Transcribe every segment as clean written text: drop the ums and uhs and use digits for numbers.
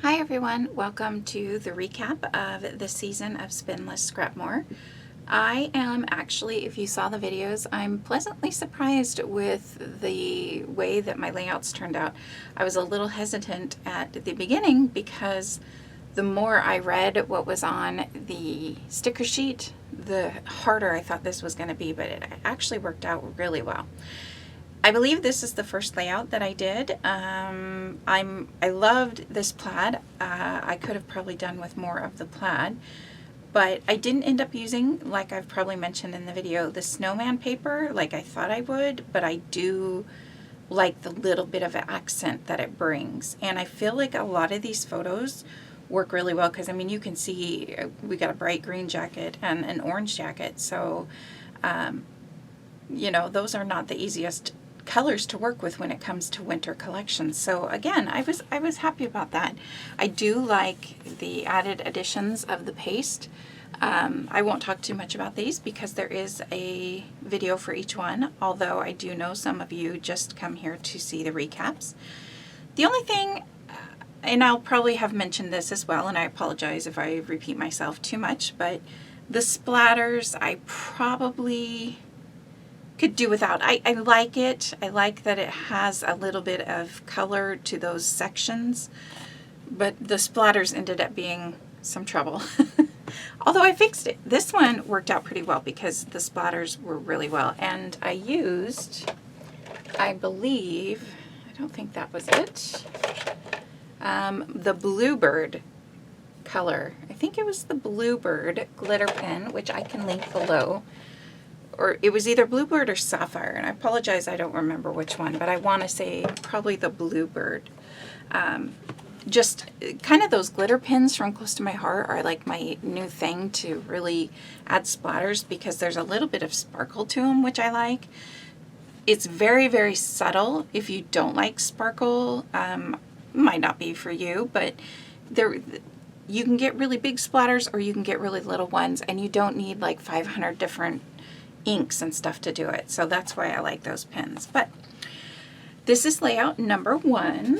Hi everyone, welcome to the recap of the season of Spin Less Scrap More. I am actually, if you saw the videos, I'm pleasantly surprised with the way that my layouts turned out. I was a little hesitant at the beginning because the more I read what was on the sticker sheet, the harder I thought this was going to be, but it actually worked out really well. I believe this is the first layout that I did. I loved this plaid. I could have probably done with more of the plaid, but I didn't end up using, like I've probably mentioned in the video, the snowman paper like I thought I would, but I do like the little bit of accent that it brings. And I feel like a lot of these photos work really well because, I mean, you can see we got a bright green jacket and an orange jacket, so you know, those are not the easiest colors to work with when it comes to winter collections. So again, I was happy about that. I do like the added additions of the paste. I won't talk too much about these because there is a video for each one, although I do know some of you just come here to see the recaps. The only thing, and I'll probably have mentioned this as well, and I apologize if I repeat myself too much, but the splatters I probably could do without. I like it. I like that it has a little bit of color to those sections, but the splatters ended up being some trouble. Although I fixed it. This one worked out pretty well because the splatters were really well. And I used, I believe, I don't think that was it, the Bluebird color. I think it was the Bluebird glitter pen, which I can link below. Or it was either Bluebird or Sapphire, and I apologize, I don't remember which one, but I want to say probably the Bluebird. Just kind of those glitter pins from Close to My Heart are like my new thing to really add splatters because there's a little bit of sparkle to them, which I like. It's very, very subtle. If you don't like sparkle, might not be for you, but you can get really big splatters or you can get really little ones, and you don't need like 500 different inks and stuff to do it. So that's why I like those pens. But this is layout number 1.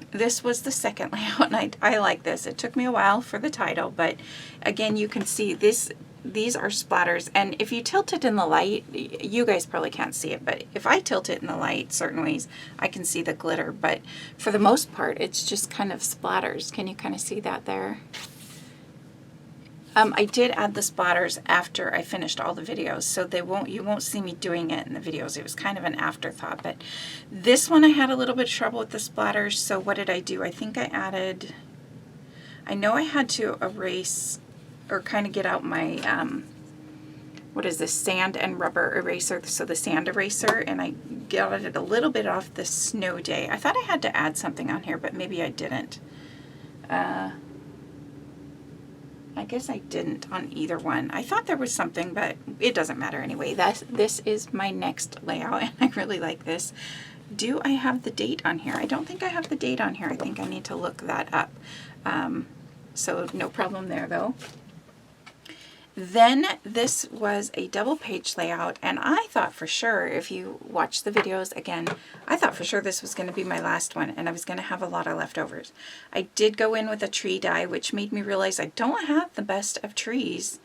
This was the second layout, and I like this. It took me a while for the title, but again, you can see these are splatters, and if you tilt it in the light, you guys probably can't see it, but if I tilt it in the light certain ways, I can see the glitter, but for the most part, it's just kind of splatters. Can you kind of see that there? I did add the splatters after I finished all the videos, so you won't see me doing it in the videos. It was kind of an afterthought, but this one I had a little bit of trouble with the splatters, so what did I do? I think I know I had to erase or kind of get out my, what is this, sand and rubber eraser, so the sand eraser, and I got it a little bit off the snow day. I thought I had to add something on here, but maybe I didn't. I guess I didn't on either one. I thought there was something, but it doesn't matter anyway. This is my next layout, and I really like this. Do I have the date on here? I don't think I have the date on here. I think I need to look that up. So no problem there, though. Then this was a double page layout, and I thought for sure, if you watch the videos again, I thought for sure this was going to be my last one and I was going to have a lot of leftovers. I did go in with a tree die, which made me realize I don't have the best of trees.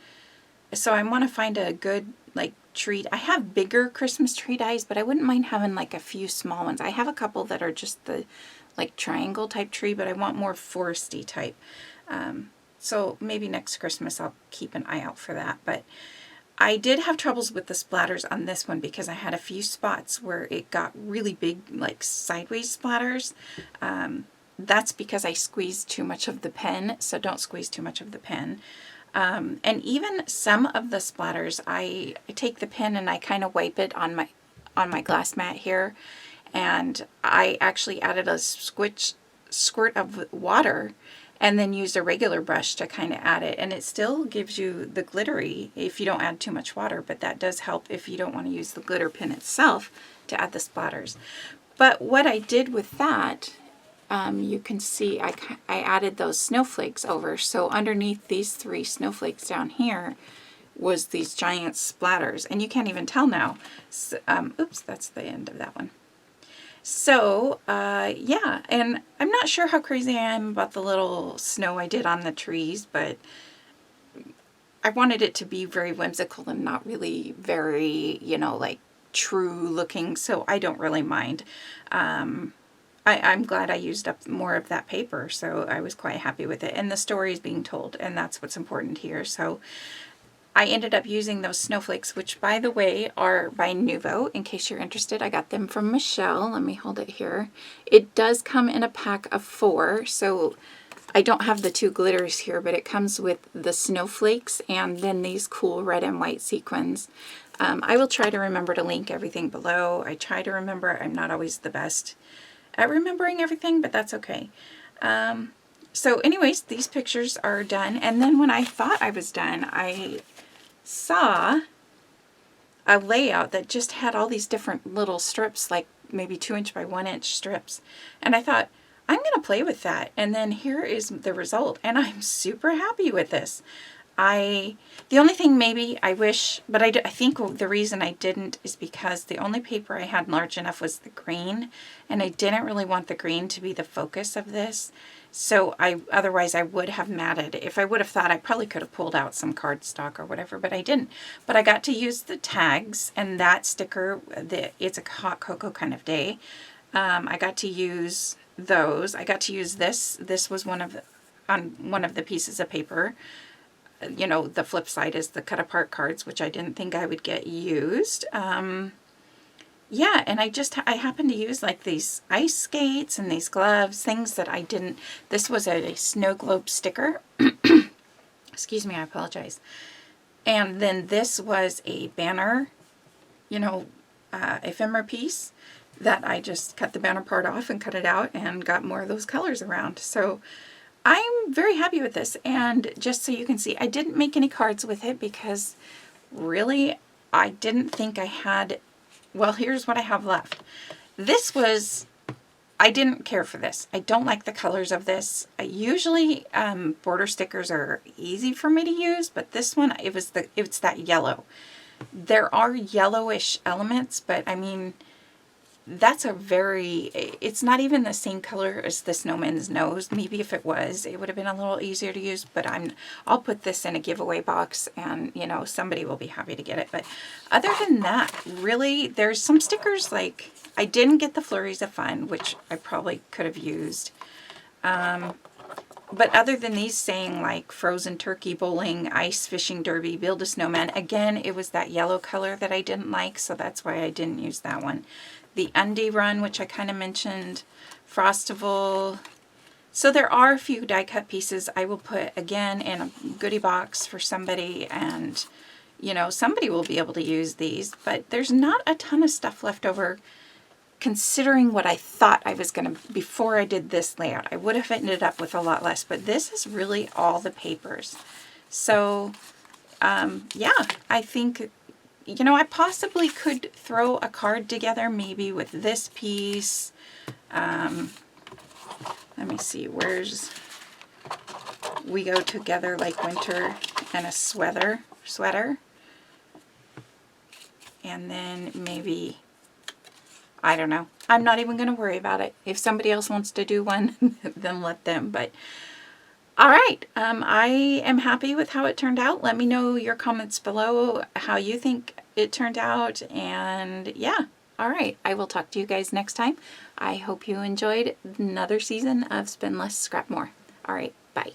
So I want to find a good like tree. I have bigger Christmas tree dies, but I wouldn't mind having like a few small ones. I have a couple that are just the like triangle type tree, but I want more foresty type. So maybe next Christmas I'll keep an eye out for that. But I did have troubles with the splatters on this one because I had a few spots where it got really big, like sideways splatters. That's because I squeezed too much of the pen, so don't squeeze too much of the pen. And even some of the splatters, I take the pen and I kind of wipe it on my glass mat here, and I actually added a squirt of water and then used a regular brush to kind of add it, and it still gives you the glittery if you don't add too much water, but that does help if you don't want to use the glitter pen itself to add the splatters. But what I did with that, you can see I added those snowflakes over, so underneath these 3 snowflakes down here was these giant splatters, and you can't even tell now. So, oops, that's the end of that one. So, yeah, and I'm not sure how crazy I am about the little snow I did on the trees, but I wanted it to be very whimsical and not really very, you know, like true looking, so I don't really mind. I'm glad I used up more of that paper, so I was quite happy with it. And the story is being told, and that's what's important here. So I ended up using those snowflakes, which, by the way, are by Nuvo. In case you're interested, I got them from Michelle. Let me hold it here. It does come in a pack of 4, so I don't have the 2 glitters here, but it comes with the snowflakes and then these cool red and white sequins. I will try to remember to link everything below. I try to remember. I'm not always the best at remembering everything, but that's okay. So anyways, these pictures are done. And then when I thought I was done, I saw a layout that just had all these different little strips, like maybe 2" by 1" strips. And I thought, I'm going to play with that. And then here is the result. And I'm super happy with this. The only thing maybe I wish, but I think the reason I didn't is because the only paper I had large enough was the green, and I didn't really want the green to be the focus of this. So otherwise I would have matted. If I would have thought, I probably could have pulled out some cardstock or whatever, but I didn't. But I got to use the tags and that sticker, it's a hot cocoa kind of day. I got to use those. I got to use this. This was on one of the pieces of paper. You know, the flip side is the cut apart cards, which I didn't think I would get used. Yeah, and I happened to use like these ice skates and these gloves, things that I didn't. This was a snow globe sticker. Excuse me, I apologize. And then this was a banner, you know, ephemera piece that I just cut the banner part off and cut it out and got more of those colors around. So I'm very happy with this, and just so you can see, I didn't make any cards with it because really I didn't think I had. Well, here's what I have left. I didn't care for this. I don't like the colors of this. Usually border stickers are easy for me to use, but this one, it's that yellow. There are yellowish elements, but I mean, that's it's not even the same color as the snowman's nose. Maybe if it was, it would have been a little easier to use, but I'll put this in a giveaway box and, you know, somebody will be happy to get it. But other than that, really, there's some stickers, like, I didn't get the Flurries of Fun, which I probably could have used. But other than these saying like frozen turkey bowling, ice fishing derby, build a snowman, again, it was that yellow color that I didn't like, so that's why I didn't use that one. The Undie Run, which I kind of mentioned, Frostival. So there are a few die cut pieces I will put again in a goodie box for somebody, and you know, somebody will be able to use these, but there's not a ton of stuff left over considering what I thought I was going to, before I did this layout. I would have ended up with a lot less, but this is really all the papers. So yeah, I think, you know, I possibly could throw a card together maybe with this piece. Let me see, where's We Go Together Like Winter and a sweater. And then maybe, I don't know. I'm not even going to worry about it. If somebody else wants to do one, then let them. But all right, I am happy with how it turned out. Let me know your comments below how you think it turned out. And yeah, all right, I will talk to you guys next time. I hope you enjoyed another season of Spend Less, Scrap More. All right, bye.